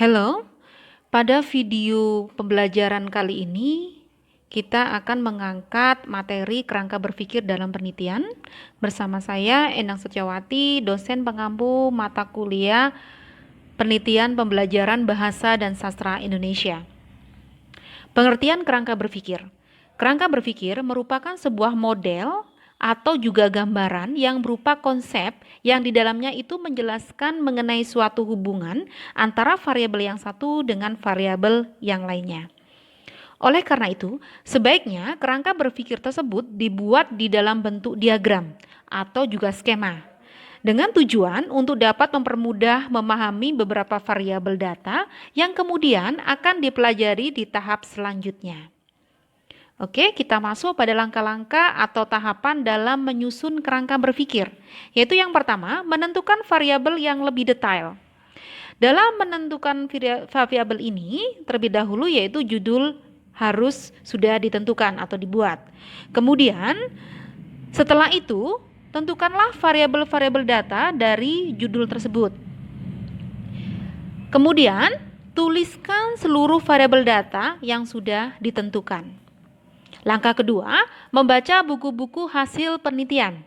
Halo, pada video pembelajaran kali ini kita akan mengangkat materi kerangka berpikir dalam penelitian bersama saya Endang Setiawati, dosen pengampu mata kuliah Penelitian Pembelajaran Bahasa dan Sastra Indonesia. Pengertian kerangka berpikir. Kerangka berpikir merupakan sebuah model atau juga gambaran yang berupa konsep yang di dalamnya itu menjelaskan mengenai suatu hubungan antara variabel yang satu dengan variabel yang lainnya. Oleh karena itu, sebaiknya kerangka berpikir tersebut dibuat di dalam bentuk diagram atau juga skema, dengan tujuan untuk dapat mempermudah memahami beberapa variabel data yang kemudian akan dipelajari di tahap selanjutnya. Oke, kita masuk pada langkah-langkah atau tahapan dalam menyusun kerangka berpikir, yaitu yang pertama, menentukan variabel yang lebih detail. Dalam menentukan variabel ini, terlebih dahulu yaitu judul harus sudah ditentukan atau dibuat. Kemudian, setelah itu, tentukanlah variabel-variabel data dari judul tersebut. Kemudian, tuliskan seluruh variabel data yang sudah ditentukan. Langkah kedua, membaca buku-buku hasil penelitian.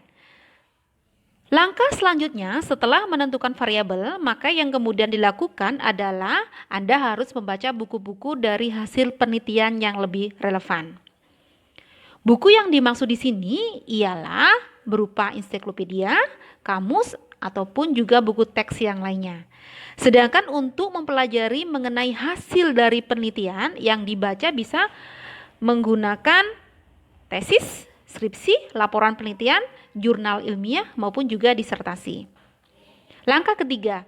Langkah selanjutnya setelah menentukan variabel, maka yang kemudian dilakukan adalah Anda harus membaca buku-buku dari hasil penelitian yang lebih relevan. Buku yang dimaksud di sini ialah berupa ensiklopedia, kamus, ataupun juga buku teks yang lainnya. Sedangkan untuk mempelajari mengenai hasil dari penelitian yang dibaca bisa menggunakan tesis, skripsi, laporan penelitian, jurnal ilmiah maupun juga disertasi. Langkah ketiga,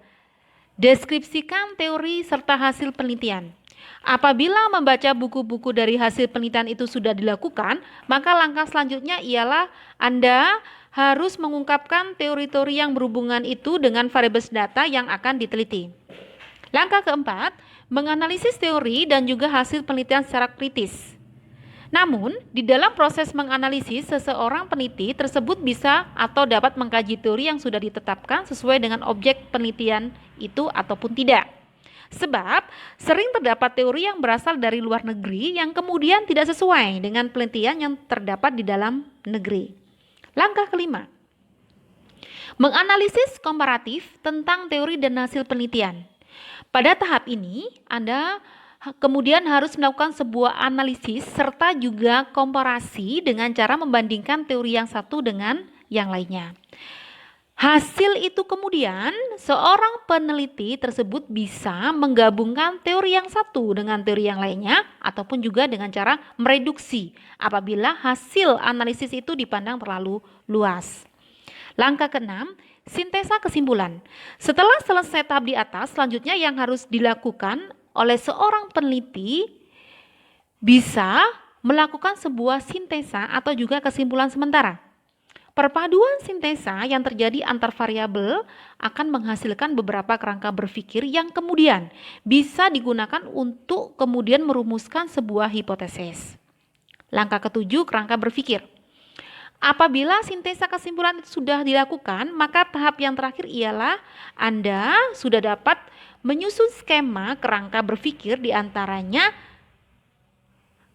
deskripsikan teori serta hasil penelitian. Apabila membaca buku-buku dari hasil penelitian itu sudah dilakukan, maka langkah selanjutnya ialah Anda harus mengungkapkan teori-teori yang berhubungan itu dengan variabel data yang akan diteliti. Langkah keempat, menganalisis teori dan juga hasil penelitian secara kritis. Namun, di dalam proses menganalisis, seseorang peneliti tersebut bisa atau dapat mengkaji teori yang sudah ditetapkan sesuai dengan objek penelitian itu ataupun tidak. Sebab, sering terdapat teori yang berasal dari luar negeri yang kemudian tidak sesuai dengan penelitian yang terdapat di dalam negeri. Langkah kelima, menganalisis komparatif tentang teori dan hasil penelitian. Pada tahap ini, Anda kemudian harus melakukan sebuah analisis serta juga komparasi dengan cara membandingkan teori yang satu dengan yang lainnya. Hasil itu kemudian seorang peneliti tersebut bisa menggabungkan teori yang satu dengan teori yang lainnya ataupun juga dengan cara mereduksi apabila hasil analisis itu dipandang terlalu luas. Langkah keenam, sintesa kesimpulan. Setelah selesai tahap di atas, selanjutnya yang harus dilakukan oleh seorang peneliti bisa melakukan sebuah sintesa atau juga kesimpulan sementara. Perpaduan sintesa yang terjadi antar variabel akan menghasilkan beberapa kerangka berpikir yang kemudian bisa digunakan untuk kemudian merumuskan sebuah hipotesis. Langkah ketujuh, kerangka berpikir. Apabila sintesa kesimpulan itu sudah dilakukan, maka tahap yang terakhir ialah Anda sudah dapat menyusun skema kerangka berpikir, diantaranya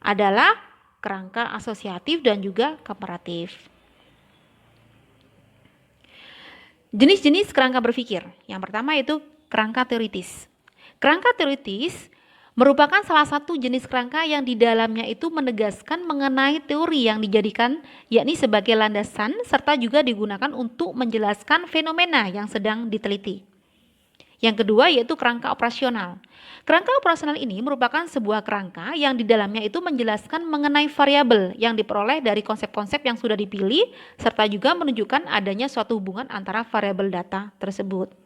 adalah kerangka asosiatif dan juga komparatif. Jenis-jenis kerangka berpikir. Yang pertama yaitu kerangka teoritis. Kerangka teoritis merupakan salah satu jenis kerangka yang di dalamnya itu menegaskan mengenai teori yang dijadikan yakni sebagai landasan serta juga digunakan untuk menjelaskan fenomena yang sedang diteliti. Yang kedua yaitu kerangka operasional. Kerangka operasional ini merupakan sebuah kerangka yang di dalamnya itu menjelaskan mengenai variabel yang diperoleh dari konsep-konsep yang sudah dipilih serta juga menunjukkan adanya suatu hubungan antara variabel data tersebut.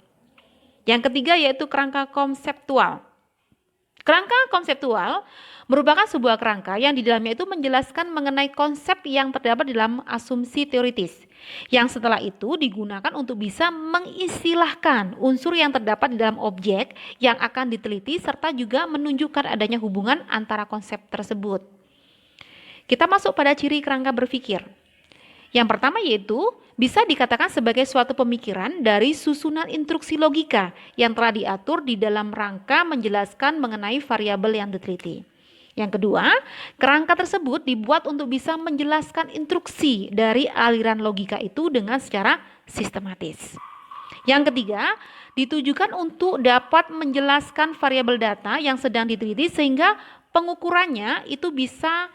Yang ketiga yaitu kerangka konseptual. Kerangka konseptual merupakan sebuah kerangka yang di dalamnya itu menjelaskan mengenai konsep yang terdapat dalam asumsi teoritis, yang setelah itu digunakan untuk bisa mengistilahkan unsur yang terdapat di dalam objek yang akan diteliti serta juga menunjukkan adanya hubungan antara konsep tersebut. Kita masuk pada ciri kerangka berpikir. Yang pertama yaitu bisa dikatakan sebagai suatu pemikiran dari susunan instruksi logika yang telah diatur di dalam rangka menjelaskan mengenai variabel yang diteliti. Yang kedua, kerangka tersebut dibuat untuk bisa menjelaskan instruksi dari aliran logika itu dengan secara sistematis. Yang ketiga, ditujukan untuk dapat menjelaskan variabel data yang sedang diteliti sehingga pengukurannya itu bisa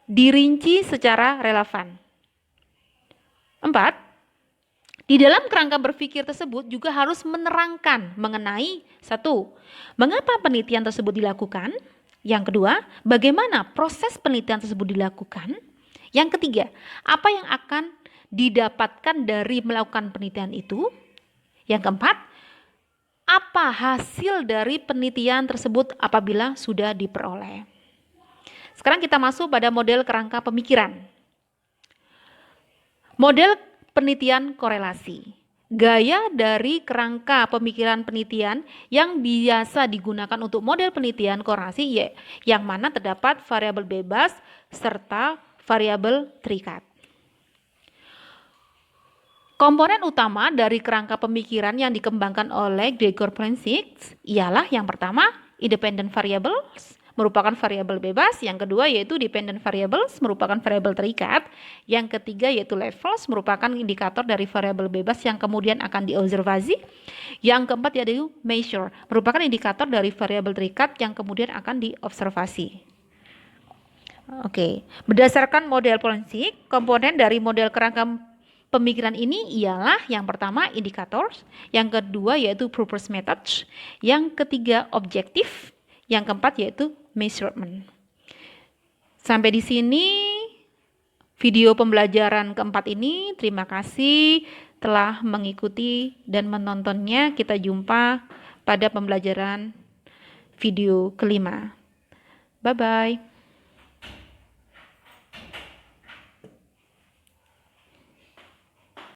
dirinci secara relevan. 4. Di dalam kerangka berpikir tersebut juga harus menerangkan mengenai 1. Mengapa penelitian tersebut dilakukan? Yang kedua, bagaimana proses penelitian tersebut dilakukan? Yang ketiga, apa yang akan didapatkan dari melakukan penelitian itu? Yang keempat, apa hasil dari penelitian tersebut apabila sudah diperoleh? Sekarang kita masuk pada model kerangka pemikiran. Model penelitian korelasi. Gaya dari kerangka pemikiran penelitian yang biasa digunakan untuk model penelitian korelasi yang mana terdapat variabel bebas serta variabel terikat. Komponen utama dari kerangka pemikiran yang dikembangkan oleh Gregor Plensik ialah yang pertama, independent variables merupakan variabel bebas, yang kedua yaitu dependent variables merupakan variabel terikat, yang ketiga yaitu levels merupakan indikator dari variabel bebas yang kemudian akan diobservasi, yang keempat yaitu measure merupakan indikator dari variabel terikat yang kemudian akan diobservasi. Oke, berdasarkan model Plensik, komponen dari model kerangka pemikiran ini ialah yang pertama indicators, yang kedua yaitu purpose methods, yang ketiga objektif, yang keempat yaitu measurement. Sampai di sini video pembelajaran keempat ini. Terima kasih telah mengikuti dan menontonnya. Kita jumpa pada pembelajaran video kelima. Bye-bye.